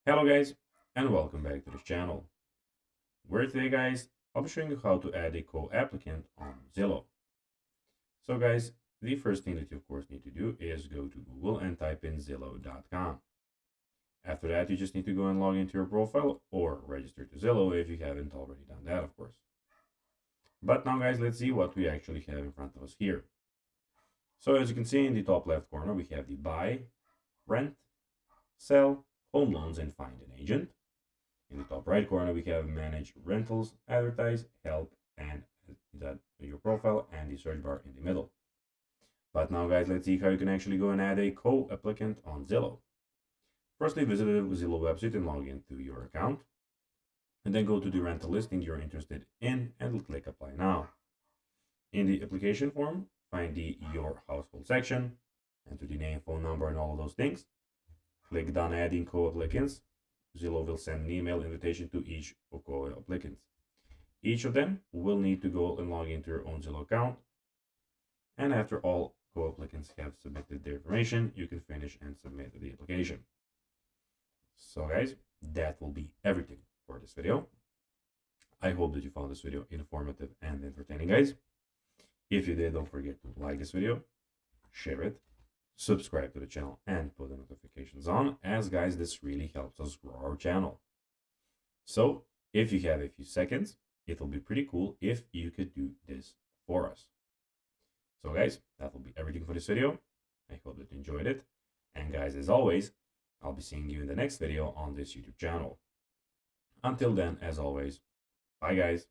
Hello guys, and welcome back to this channel. Where today guys, I'll be showing you how to add a co-applicant on Zillow. So guys, the first thing that you of course need to do is go to Google and type in Zillow.com. After that, you just need to go and log into your profile or register to Zillow if you haven't already done that, of course. But now guys, let's see what we actually have in front of us here. So as you can see in the top left corner, we have the buy, rent, sell, home loans, and find an agent. In the top right corner, we have manage rentals, advertise, help, and that your profile and the search bar in the middle. But now guys, let's see how you can actually go and add a co-applicant on Zillow. Firstly, visit the Zillow website and log into your account. And then go to the rental listing you're interested in and click apply now. In the application form, find the your household section, enter the name, phone number, and all of those things. Click done adding co-applicants. Zillow will send an email invitation to each of co-applicants. Each of them will need to go and log into your own Zillow account. And after all co-applicants have submitted their information, you can finish and submit the application. So guys, that will be everything for this video. I hope that you found this video informative and entertaining, guys. If you did, don't forget to like this video, share it, subscribe to the channel, and put the notifications on, as guys, this really helps us grow our channel. So if you have a few seconds, it will be pretty cool if you could do this for us. So guys, that will be everything for this video. I hope that you enjoyed it. And guys, as always, I'll be seeing you in the next video on this YouTube channel. Until then, as always, bye guys.